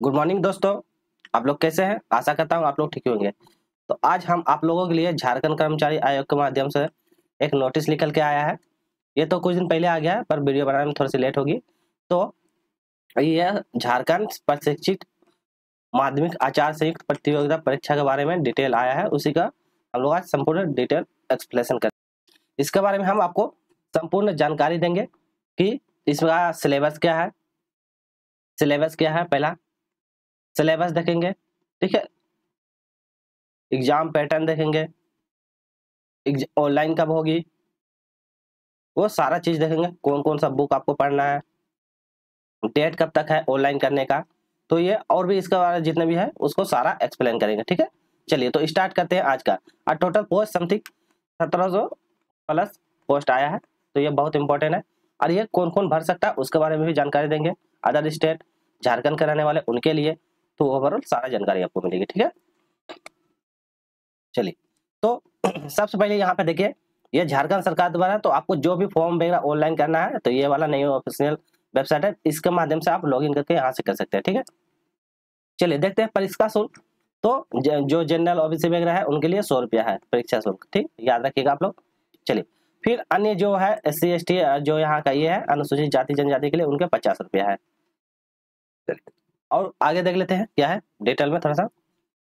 Good morning दोस्तों। आप लोग कैसे हैं? आशा करता हूँ आप लोग ठीक होंगे। तो आज हम आप लोगों के लिए झारखंड कर्मचारी आयोग के माध्यम से एक नोटिस निकल के आया है। ये तो कुछ दिन पहले आ गया है, पर वीडियो बनाने में थोड़ी सी लेट होगी। तो ये झारखंड प्रशिक्षित माध्यमिक आचार संयुक्त प्रतियोगिता परीक्षा के बारे में डिटेल आया है, उसी का हम लोग आज संपूर्ण डिटेल एक्सप्लेनेशन करें। इसके बारे में हम आपको संपूर्ण जानकारी देंगे कि इसका सिलेबस क्या है। पहला सिलेबस देखेंगे, ठीक है। एग्जाम पैटर्न देखेंगे, ऑनलाइन कब होगी, वो सारा चीज देखेंगे। कौन कौन सा बुक आपको पढ़ना है, डेट कब तक है ऑनलाइन करने का, तो ये और भी इसका बारे जितने भी है उसको सारा एक्सप्लेन करेंगे, ठीक है। चलिए तो स्टार्ट करते हैं आज का। Total post something 1700 plus post आया है, तो ये बहुत इंपॉर्टेंट है। और ये कौन कौन भर सकता है उसके बारे में भी जानकारी देंगे। अदर स्टेट झारखंड के रहने वाले उनके लिए तो ओवरऑल सारा जानकारी आपको मिलेगी, ठीक है। चलिए तो सबसे पहले यहाँ पे देखिए, ये झारखंड सरकार द्वारा तो आपको जो भी फॉर्म वगैरह ऑनलाइन करना है तो ये वाला नहीं ऑफिशियल वेबसाइट है, इसके माध्यम से आप लॉगिन करके यहाँ से कर सकते हैं, ठीक है। चलिए देखते हैं परीक्षा शुल्क। तो जो जनरल ओबीसी वगैरह है उनके लिए 100 रुपया है परीक्षा शुल्क, ठीक, याद रखिएगा आप लोग। चलिए फिर अन्य जो है SC ST जो यहाँ का ये है अनुसूचित जाति जनजाति के लिए उनके 50 रुपया है। और आगे देख लेते हैं क्या है डिटेल में थोड़ा सा।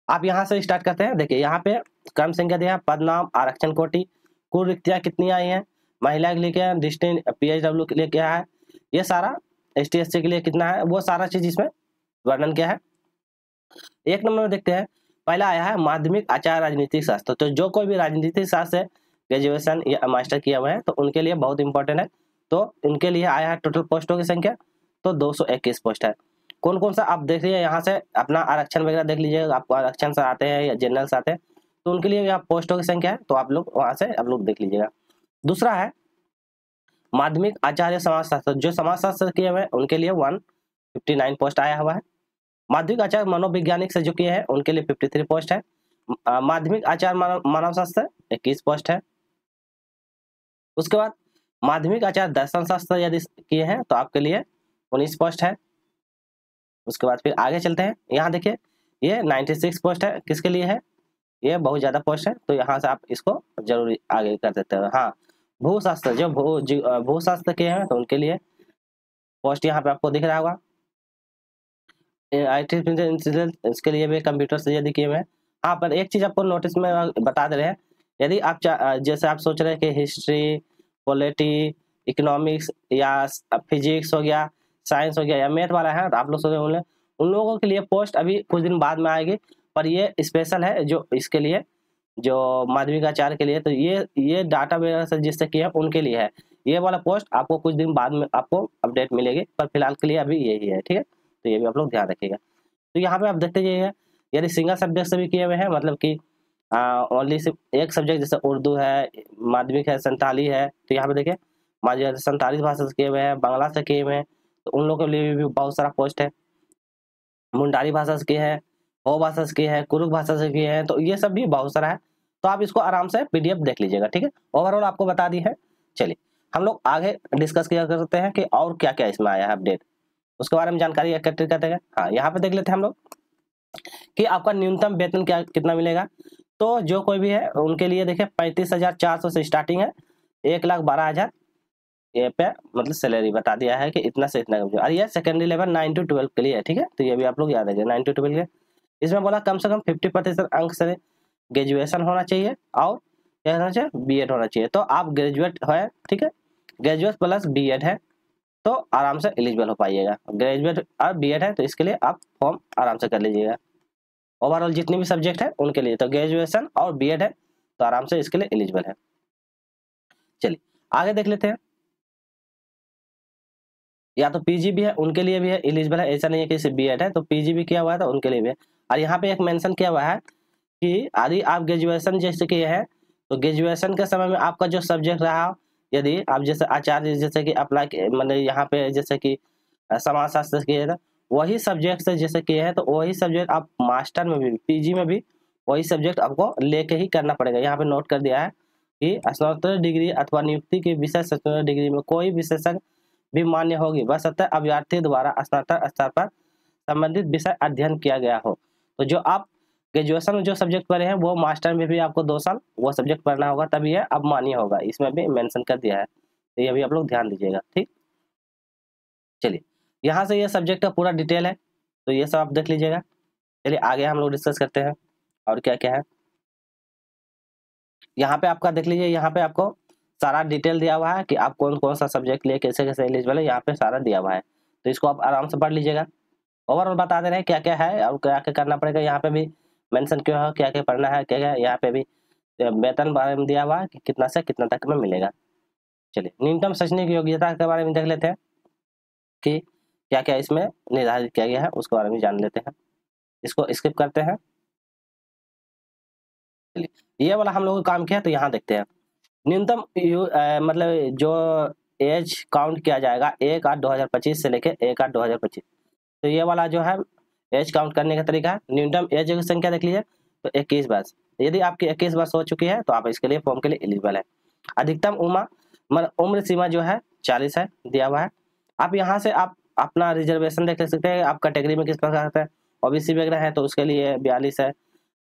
आप यहाँ से स्टार्ट करते हैं। देखिए यहाँ पे क्रम संख्या दिया है, पद नाम, आरक्षण कोटि, कुल रिक्तियां कितनी आई हैं, महिला के लिए क्या है, डिस्टिंक्ट PHW के लिए क्या है, ये सारा ST SC के लिए कितना है, वो सारा चीज इसमें वर्णन किया है। एक नंबर में देखते हैं, पहला आया है माध्यमिक आचार राजनीतिक शास्त्र। तो जो कोई भी राजनीतिक शास्त्र से ग्रेजुएशन या मास्टर किया हुआ है तो उनके लिए बहुत इंपॉर्टेंट है। तो उनके लिए आया है टोटल पोस्टों की संख्या तो 221 पोस्ट है। कौन कौन सा आप देख लीजिए, यहाँ से अपना आरक्षण वगैरह देख लीजिए, आपको आरक्षण से आते हैं या जनरल से आते हैं तो उनके लिए आप पोस्टों की संख्या है, तो आप लोग वहां से आप लोग देख लीजिएगा। दूसरा है माध्यमिक आचार्य समाजशास्त्र, जो समाजशास्त्र किए हुए हैं उनके लिए 159 पोस्ट आया हुआ है। माध्यमिक आचार्य मनोवैज्ञानिक से जो किए हैं उनके लिए 53 पोस्ट है। माध्यमिक आचार्य मानव शास्त्र 21 पोस्ट है। उसके बाद माध्यमिक आचार्य दर्शन शास्त्र यदि किए हैं तो आपके लिए 19 पोस्ट है। उसके बाद फिर आगे चलते हैं, यहाँ देखिए ये 96 पोस्ट है, किसके लिए है, ये बहुत ज्यादा पोस्ट है, तो यहाँ से आप इसको जरूर आगे कर देते हो। हाँ, भूशास्त्र जो भूशास्त्र के हैं तो उनके लिए पोस्ट यहाँ पे आपको दिख रहा होगा। आर्टिफिशियल इंटेलिजेंस इसके लिए भी कंप्यूटर से यदि किए हुए हैं। हाँ, पर एक चीज आपको नोटिस में बता दे रहे हैं, यदि आप जैसे आप सोच रहे हैं कि हिस्ट्री, पॉलिटी, इकोनॉमिक्स या फिजिक्स हो गया, साइंस हो गया या मैथ वाला है, तो आप लोग सोच रहे होंगे उन लोगों के लिए पोस्ट अभी कुछ दिन बाद में आएगी, पर ये स्पेशल है जो इसके लिए, जो माध्यमिक आचार्य के लिए, तो ये डाटा वगैरह से जिससे किया उनके लिए है। ये वाला पोस्ट आपको कुछ दिन बाद में आपको अपडेट मिलेगी, पर फिलहाल के लिए अभी यही है, ठीक है। तो ये भी आप लोग ध्यान रखिएगा। तो यहाँ पे आप देखते जाइएगा, यदि सिंगल सब्जेक्ट से भी किए हुए हैं, मतलब कि ओनली सिर्फ एक सब्जेक्ट जैसे उर्दू है, माध्यमिक है, संताली है, तो यहाँ पे देखिए माध्यमिक संताली भाषा से किए हुए हैं, बांग्ला से किए हुए हैं, तो उन लोगों के लिए भी बहुत सारा पोस्ट है। मुंडारी भाषा से किए हैं, हो भाषा से किए हैं, कुरुक भाषा से किए हैं, तो ये सब भी बहुत सारा है। तो आप इसको आराम से PDF देख लीजिएगा, ठीक है। ओवरऑल आपको बता दी है। चलिए हम लोग आगे डिस्कस किया करते हैं कि और क्या क्या इसमें आया है अपडेट, उसके बारे में जानकारी एकत्रित करते हैं। हाँ, यहाँ पे देख लेते हैं हम लोग कि आपका न्यूनतम वेतन क्या कितना मिलेगा। तो जो कोई भी है उनके लिए देखिए 35,400 से स्टार्टिंग है, 1,12,000 ये पे मतलब सैलरी बता दिया है कि इतना से इतना। और ये सेकेंडरी लेवल 9 to 12 के लिए है, ठीक है। तो ये भी आप लोग याद रखिए 9 to 12 के। इसमें बोला कम से कम 50% अंक से ग्रेजुएशन होना चाहिए और क्या होना चाहिए, B.Ed होना चाहिए। तो आप ग्रेजुएट है, ठीक है, ग्रेजुएट प्लस B.Ed है तो आराम से एलिजिबल हो पाइएगा। ग्रेजुएट और B.Ed है तो इसके लिए आप फॉर्म आराम से कर लीजिएगा। ओवरऑल जितनी भी सब्जेक्ट है उनके लिए तो ग्रेजुएशन और B.Ed है तो आराम से इसके लिए एलिजिबल है। चलिए आगे देख लेते हैं। या तो PG भी है उनके लिए भी है एलिजिबल है, ऐसा नहीं है कि सिर्फ B.Ed है, तो PG भी किया हुआ है तो उनके लिए भी है। और यहाँ पे एक मेंशन किया हुआ है कि यदि आप ग्रेजुएशन जैसे किए हैं तो ग्रेजुएशन के समय में आपका जो सब्जेक्ट रहा, यदि आप जैसे आचार्य जैसे कि अप्लाई मतलब यहाँ पे जैसे कि समाज शास्त्र किए थे वही सब्जेक्ट से जैसे किए हैं तो वही सब्जेक्ट आप मास्टर में भी PG में भी वही सब्जेक्ट आपको लेके ही करना पड़ेगा। यहाँ पे नोट कर दिया है कि स्नातक डिग्री अथवा नियुक्ति की विषय स्नातक डिग्री में कोई विशेषज्ञ भी मान्य होगी, बशर्ते अभ्यर्थी द्वारा स्नातक स्तर पर संबंधित विषय अध्ययन किया गया हो। तो जो आप ग्रेजुएशन में जो सब्जेक्ट पढ़े हैं वो मास्टर में भी आपको 2 साल वो सब्जेक्ट पढ़ना होगा, तभी ये अब मान्य होगा। इसमें भी मेंशन कर दिया है, तो ये भी आप लोग ध्यान दीजिएगा। ठीक, चलिए यहाँ से ये सब्जेक्ट का पूरा डिटेल है, तो ये सब आप देख लीजिएगा। चलिए आगे हम लोग डिस्कस करते हैं और क्या क्या है। यहाँ पे आपका देख लीजिए, यहाँ पे आपको सारा डिटेल दिया हुआ है कि आप कौन कौन सा सब्जेक्ट लिए कैसे कैसे एलिजिबल है, यहाँ पे सारा दिया हुआ है। तो इसको आप आराम से पढ़ लीजिएगा। ओवरऑल बता दे रहे हैं क्या क्या है और क्या क्या करना पड़ेगा। यहाँ पे भी मेंशन क्यों है, क्या क्या पढ़ना है, क्या क्या यहाँ पे भी वेतन बारे में दिया हुआ है कि कितना से कितना तक में मिलेगा। चलिए न्यूनतम शैक्षणिक योग्यता के बारे में देख लेते हैं कि क्या क्या इसमें निर्धारित किया गया है, उसके बारे में जान लेते हैं। इसको स्किप करते हैं। चलिए ये वाला हम लोग काम किया, तो यहाँ देखते हैं न्यूनतम मतलब जो एज काउंट किया जाएगा 1/8/2025 से लेकर 1/8/2025। तो ये वाला जो है एज काउंट करने का तरीका है। न्यूनतम एज की संख्या देख लीजिए, तो 21 वर्ष। यदि आपकी 21 वर्ष हो चुकी है तो आप इसके लिए फॉर्म के लिए एलिजिबल है। अधिकतम उम्र सीमा जो है 40 है, दिया हुआ है। आप यहाँ से आप अपना रिजर्वेशन देख सकते हैं, आप कैटेगरी में किस प्रकार से ओबीसी वगैरह है तो उसके लिए 42 है,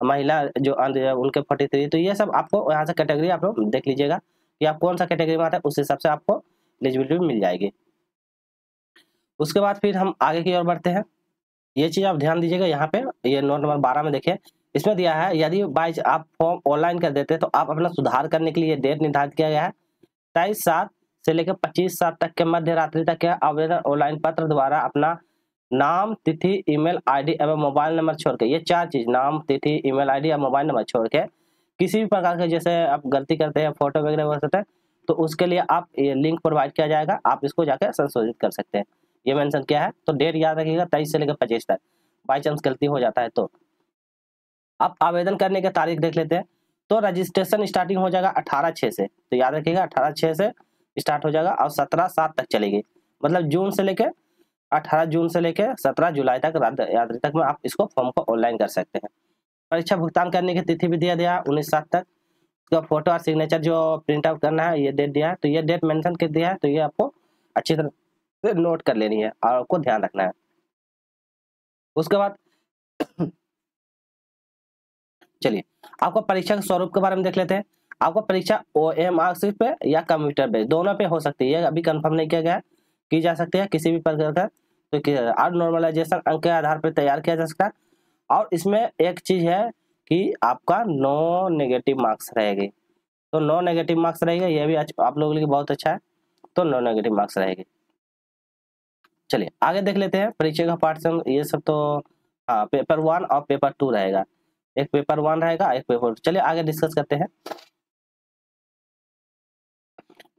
महिला जो उनके 43। तो ये सब आपको यहाँ से कैटेगरी आप लोग देख लीजिएगा कि आप कौन सा कैटेगरी में आता है, उस हिसाब से आपको एलिजिबिलिटी मिल जाएगी। उसके बाद फिर हम आगे की ओर बढ़ते हैं। ये चीज आप ध्यान दीजिएगा, यहाँ पे ये नोट नंबर 12 में देखिए, इसमें दिया है यदि बाई आप फॉर्म ऑनलाइन कर देते हैं तो आप अपना सुधार करने के लिए डेट निर्धारित किया गया है 23/7 से लेकर 25/7 तक के मध्य रात्रि तक के आवेदन ऑनलाइन पत्र द्वारा अपना नाम, तिथि, ईमेल आईडी एवं मोबाइल नंबर छोड़ के, ये 4 चीज नाम, तिथि, ईमेल आईडी या मोबाइल नंबर छोड़ के किसी भी प्रकार के जैसे आप गलती करते हैं फोटो वगैरह हो सकता है, तो उसके लिए आप ये लिंक प्रोवाइड किया जाएगा, आप इसको जाकर संशोधित कर सकते हैं। ये मेंशन किया है, तो डेट याद रखिएगा 23 से लेकर 25 तक। बाई चांस गलती हो जाता है तो आप आवेदन करने की तारीख देख लेते हैं। तो रजिस्ट्रेशन स्टार्टिंग हो जाएगा 18/6 से, तो याद रखिएगा 18/6 से स्टार्ट हो जाएगा और 17/7 तक चलेगी। मतलब जून से लेकर 18 जून से लेकर 17 जुलाई तक रात्रि तक में आप इसको फॉर्म को ऑनलाइन कर सकते हैं। परीक्षा भुगतान करने की तिथि भी दिया गया 19/7 तक। उसका फोटो और सिग्नेचर जो प्रिंट आउट करना है ये डेट दिया है, तो ये डेट मेंशन कर दिया है, तो ये आपको अच्छी तरह से नोट कर लेनी है और आपको ध्यान रखना है। उसके बाद चलिए आपको परीक्षा के स्वरूप के बारे में देख लेते हैं। आपको परीक्षा OMR पे या कंप्यूटर पे, दोनों पे हो सकती है, अभी कंफर्म नहीं किया गया, की जा सकती है किसी भी प्रकार का। तो और नॉर्मलाइजेशन अंक के आधार पर तैयार किया जा सकता है। और इसमें एक चीज है कि आपका नो नेगेटिव मार्क्स रहेगी, तो नो नेगेटिव मार्क्स रहेगा, ये भी आप लोगों के लिए बहुत अच्छा है, तो नो नेगेटिव मार्क्स रहेगी। चलिए आगे देख लेते हैं परीक्षा का पार्ट ये सब। तो हाँ, पेपर 1 और पेपर 2 रहेगा, एक पेपर 1 रहेगा, एक पेपर 2। चलिए आगे डिस्कस करते हैं।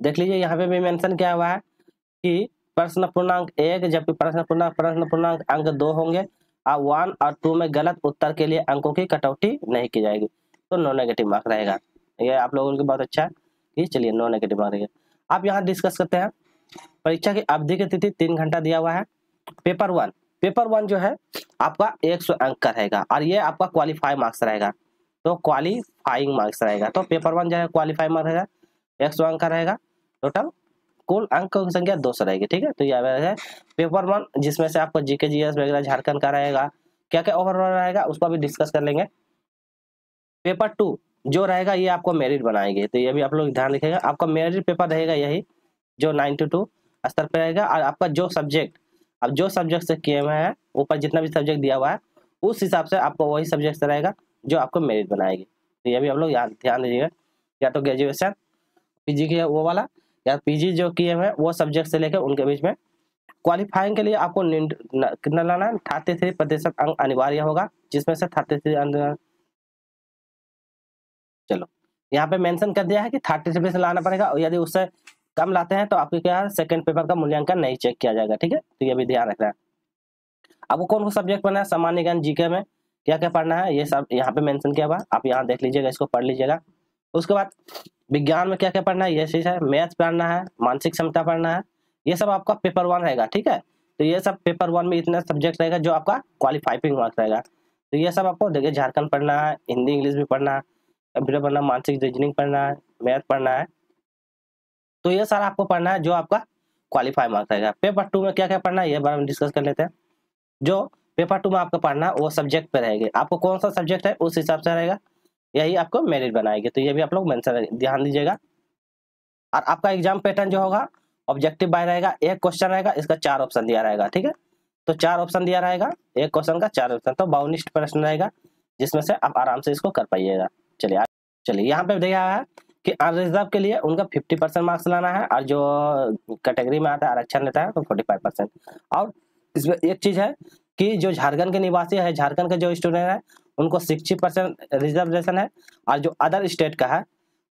देख लीजिए यहाँ पे भी मेंशन किया हुआ है कि प्रश्न पूर्णांक 1 जबकि प्रश्न पूर्णांक अंक 2 होंगे और 1 और 2 में गलत उत्तर के लिए अंकों की कटौती नहीं की जाएगी, तो नो नेगेटिव मार्क रहेगा। ये आप लोगों के लिए बहुत अच्छा है कि चलिए नो नेगेटिव मार्क रहेगा। आप यहाँ डिस्कस करते हैं परीक्षा की अवधि की तिथि 3 घंटा दिया हुआ है। पेपर 1 जो है आपका 100 अंक का रहेगा और ये आपका क्वालिफाई मार्क्स रहेगा, तो क्वालिफाइंग मार्क्स रहेगा। तो पेपर 1 जो है क्वालिफाई मार्क्स रहेगा, 100 अंक का रहेगा। टोटल कुल अंक की संख्या 200 रहेगी। ठीक है, तो यह है पेपर 1, जिसमें से आपको जीके जीएस वगैरह झारखंड का रहेगा, क्या क्या ओवरऑल रहेगा उसको भी डिस्कस कर लेंगे। पेपर 2 जो रहेगा ये आपको मेरिट बनाएंगे, तो ये भी आप लोग ध्यान रखिएगा। आपका मेरिट पेपर रहेगा यही जो 92 स्तर पर रहेगा, और आपका जो सब्जेक्ट अब जो सब्जेक्ट से किए हुए हैं ऊपर जितना भी सब्जेक्ट दिया हुआ है उस हिसाब से आपको वही सब्जेक्ट से रहेगा जो आपको मेरिट बनाएगी। तो ये भी आप लोग ध्यान दीजिएगा, या तो ग्रेजुएशन पीजी की वो वाला या पीजी जो किए हुए हैं वो सब्जेक्ट से लेकर उनके बीच में। क्वालिफाइंग के लिए आपको कितना लाना है, 33% अंक अनिवार्य होगा, जिसमें से 33 अंक चलो यहाँ पे मेंशन कर दिया है कि 33 लाना पड़ेगा, और यदि उससे कम लाते हैं तो आपके क्या सेकंड पेपर का मूल्यांकन नहीं चेक किया जाएगा। ठीक है, तो ये भी ध्यान रखना है। आपको कौन सा सब्जेक्ट पढ़ना है, सामान्य ज्ञान जीके में क्या क्या पढ़ना है ये सब यहाँ पे मेंशन किया हुआ, आप यहाँ देख लीजिएगा, इसको पढ़ लीजिएगा। उसके बाद विज्ञान में क्या क्या पढ़ना है, ये चीज है, मैथ पढ़ना है, मानसिक क्षमता पढ़ना है, ये सब आपका पेपर 1 रहेगा। ठीक है, तो ये सब पेपर 1 में इतना सब्जेक्ट रहेगा जो आपका क्वालिफाइंग मार्क्स रहेगा। तो ये सब आपको देखिए झारखंड पढ़ना है, हिंदी इंग्लिश भी पढ़ना है, कंप्यूटर पढ़ना, मानसिक रीजनिंग पढ़ना है, मैथ पढ़ना है, तो ये सारा आपको पढ़ना है जो आपका क्वालिफाई मार्क्स रहेगा। पेपर 2 में क्या क्या पढ़ना है ये बारे में डिस्कस कर लेते हैं। जो पेपर 2 में आपको पढ़ना वो सब्जेक्ट पे रहेगी, आपको कौन सा सब्जेक्ट है उस हिसाब से रहेगा, यही आपको मेरिट बनाएगी। तो ये भी आप लोग मेंशन ध्यान दीजिएगा। और आपका एग्जाम पैटर्न जो होगा ऑब्जेक्टिव बाय रहेगा, एक क्वेश्चन रहेगा, इसका 4 ऑप्शन दिया रहेगा, ठीक है। तो 4 ऑप्शन दिया रहेगा, एक क्वेश्चन का 4 ऑप्शन, तो 52 प्रश्न रहेगा, जिसमें से आप आराम से इसको कर पाइएगा। चलिए यहाँ पे दिया है कि अनरिजर्व के लिए उनका 50% मार्क्स लाना है, और जो कैटेगरी में आता है आरक्षण लेता है तो 45%। और इसमें एक चीज है कि जो झारखंड के निवासी है, झारखंड के जो स्टूडेंट है उनको 60% रिजर्वेशन है, और जो अदर स्टेट का है,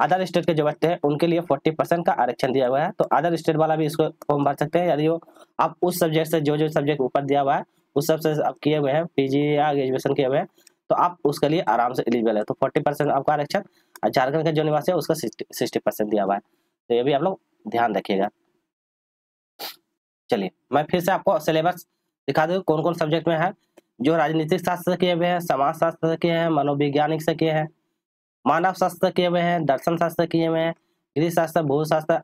अदर स्टेट के जो बच्चे हैं उनके लिए 40% का आरक्षण दिया हुआ है। तो अदर स्टेट वाला भी इसको फॉर्म भर सकते हैं, यदि वो आप उस सब्जेक्ट से जो सब्जेक्ट ऊपर दिया हुआ है उस सबसे आप किए हुए हैं, पीजी या ग्रेजुएशन किए हुए हैं, तो आप उसके लिए आराम से एलिजिबल है। तो 40% आपका आरक्षण, और झारखंड के जो निवासी है उसका 60% दिया हुआ है। तो ये भी आप लोग ध्यान रखिएगा। चलिए मैं फिर से आपको सिलेबस दिखा दूँ कौन कौन सब्जेक्ट में है। जो राजनीतिक शास्त्र किए हुए हैं, समाज शास्त्र किए हैं, मनोवैज्ञानिक से किए हैं, मानव शास्त्र किए हुए हैं, दर्शन शास्त्र किए हुए हैं, गृह शास्त्र, भूशास्त्र,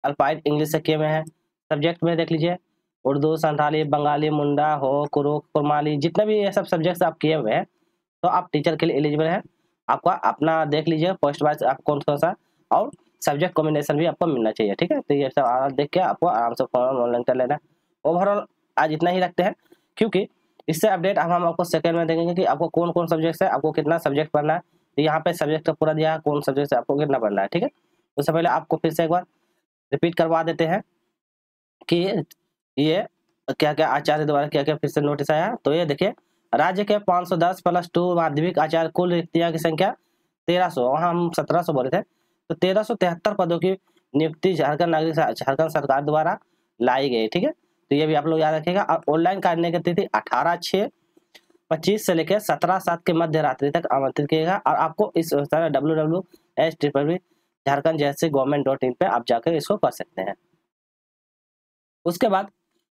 अल्पाइड इंग्लिश से किए हुए हैं। सब्जेक्ट में देख लीजिए उर्दू, संथाली, बंगाली, मुंडा, हो, कुरुख, कुरमाली, जितने भी ये सब सब्जेक्ट आप किए हुए हैं तो आप टीचर के लिए एलिजिबल हैं। आपका अपना देख लीजिए पोस्ट वाइज आप कौन सा, और सब्जेक्ट कॉम्बिनेशन भी आपको मिलना चाहिए, ठीक है। तो ये सब देख के आपको आराम से फॉर्म ऑनलाइन कर लेना है। ओवरऑल आज इतना ही रखते हैं, क्योंकि इससे अपडेट हम आपको सेकंड में देंगे कि आपको कौन कौन सब्जेक्ट है, आपको कितना सब्जेक्ट पढ़ना है। तो यहाँ पे सब्जेक्ट का पूरा दिया है कौन सब्जेक्ट से आपको कितना पढ़ना है, ठीक है। उससे पहले आपको फिर से एक बार रिपीट करवा देते हैं कि ये क्या क्या आचार्य द्वारा क्या क्या फिर से नोटिस आया। तो ये देखिए, राज्य के 510 + 2 माध्यमिक आचार्य कुल रिक्तियां की संख्या 1300, वहाँ हम 1700 बोले थे, तो 1373 पदों की नियुक्ति झारखंड सरकार द्वारा लाई गई, ठीक है। तो ये भी आप लोग याद रखिएगा। और ऑनलाइन करने की तिथि 18/6/25 से लेकर 17/7 के मध्य रात्रि तक आमंत्रित किएगा। और आपको इस www.झारखंड-गवर्नमेंट.in पे आप जाकर इसको कर सकते हैं। उसके बाद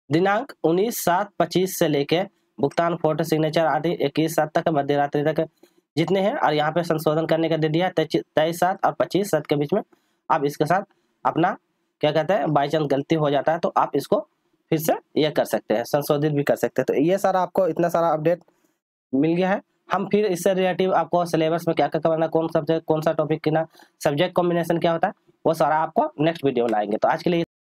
दिनांक 19/7/25 से लेके भुगतान, फोटो, सिग्नेचर आदि 21/7 तक मध्य रात्रि तक जितने हैं। और यहाँ पे संशोधन करने का दे दिया 23/7 और 25/7 के बीच में आप इसके साथ अपना क्या कहते हैं, बाई चांस गलती हो जाता है तो आप इसको फिर से ये कर सकते हैं, संशोधित भी कर सकते हैं। तो ये सारा आपको इतना सारा अपडेट मिल गया है। हम फिर इससे रिलेटिव आपको सिलेबस में क्या क्या करना, कौन सब्जेक्ट कौन सा टॉपिक किना, सब्जेक्ट कॉम्बिनेशन क्या होता है, वो सारा आपको नेक्स्ट वीडियो में लाएंगे। तो आज के लिए